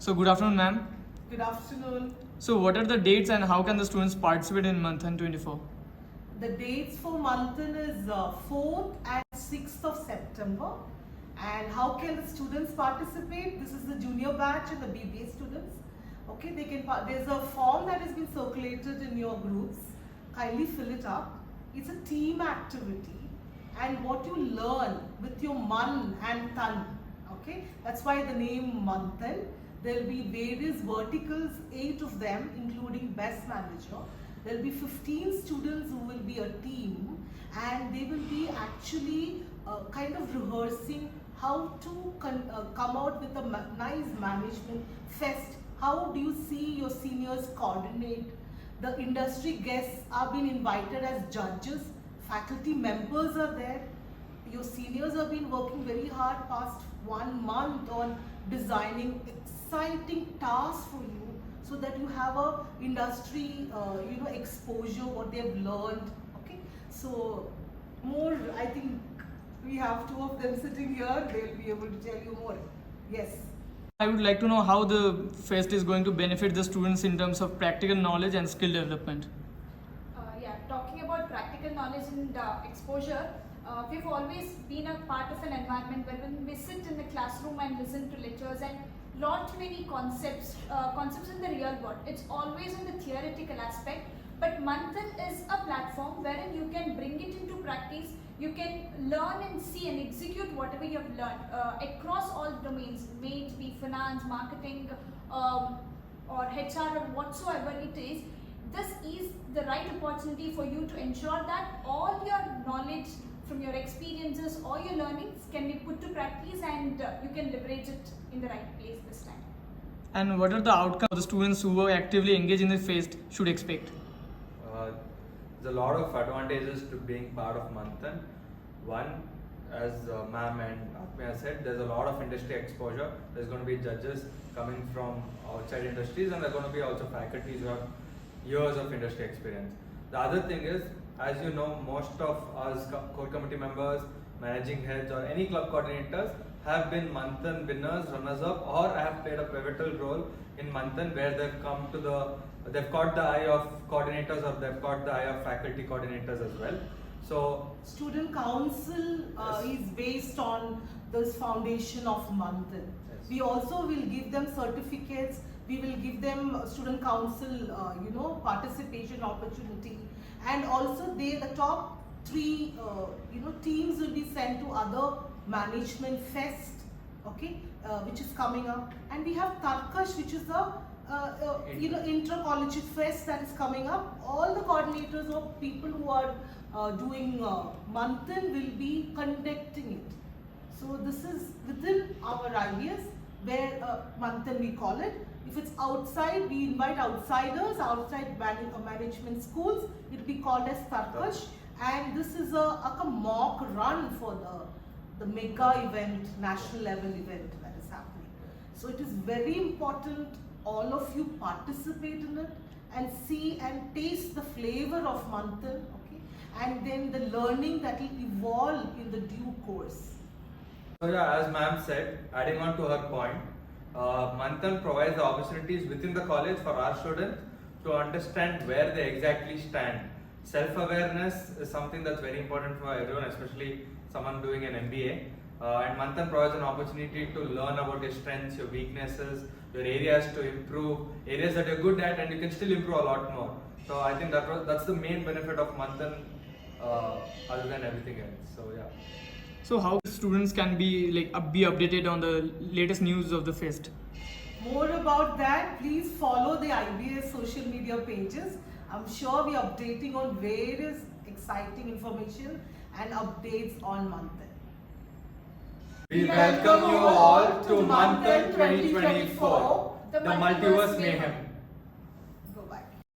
So good afternoon, ma'am. Good afternoon. So what are the dates and how can the students participate in Manthan 24? The dates for Manthan is 4th and 6th of September. And how can the students participate? This is the junior batch and the BBA students. Okay, they can. There's a form that has been circulated in your groups. Kindly fill it up. It's a team activity, and what you learn with your man and tan. Okay, that's why the name Manthan. There will be various verticals, 8 of them, including best manager. There will be 15 students who will be a team, and they will be actually kind of rehearsing how to come out with a nice management fest. How do you see your seniors coordinate? The industry guests are being invited as judges. Faculty members are there. Your seniors have been working very hard past 1 month on designing exciting tasks for you, so that you have a industry exposure, what they have learned. Okay, so more, I think we have 2 of them sitting here. They'll be able to tell you more. Yes. I would like to know how the fest is going to benefit the students in terms of practical knowledge and skill development. Talking about practical knowledge and exposure, we've always been a part of an environment where when we sit in the classroom and listen to lectures and lot many concepts in the real world. It's always in the theoretical aspect, but Manthan is a platform wherein you can bring it into practice. You can learn and see and execute whatever you have learned across all domains, may it be finance, marketing, or HR, or whatsoever it is. This is the right opportunity for you to ensure that all your knowledge from your experiences or your learnings can be put to practice, and you can leverage it in the right place this time. And what are the outcomes the students who are actively engaged in the fest should expect? There's a lot of advantages to being part of Manthan. One, as ma'am and Atmeya said, there's a lot of industry exposure. There's going to be judges coming from outside industries, and there are going to be also faculties who have years of industry experience. The other thing is, as you know, most of us core committee members, managing heads, or any club coordinators have been Manthan winners, runners-up, or have played a pivotal role in Manthan, where they've caught the eye of coordinators, or they've caught the eye of faculty coordinators as well. So student council is based on this foundation of Manthan. Yes. We also will give them certificates. We will give them student council, participation opportunity, and also the top 3, teams will be sent to other management fest, okay, which is coming up, and we have Tarkash, which is the inter-collegiate fest that is coming up. All the coordinators or people who are doing Manthan will be conducting it. So this is within our ideas, where Manthan we call it. If it's outside, we invite outsiders, outside management schools. It will be called as Tarkash, and this is a mock run for the mega event, national level event that is happening. So it is very important all of you participate in it and see and taste the flavor of Manthan, okay, and then the learning that will evolve in the due course. So as ma'am said, adding on to her point, Manthan provides the opportunities within the college for our students to understand where they exactly stand. Self-awareness is something that's very important for everyone, especially someone doing an MBA. And Manthan provides an opportunity to learn about your strengths, your weaknesses, your areas to improve, areas that you're good at, and you can still improve a lot more. So I think that's the main benefit of Manthan, other than everything else. So yeah. So how students can be updated on the latest news of the fest? More about that, please follow the IBS social media pages. I'm sure we're updating on various exciting information and updates on Manthan. We welcome you all to Manthan 2024, the Multiverse Mayhem.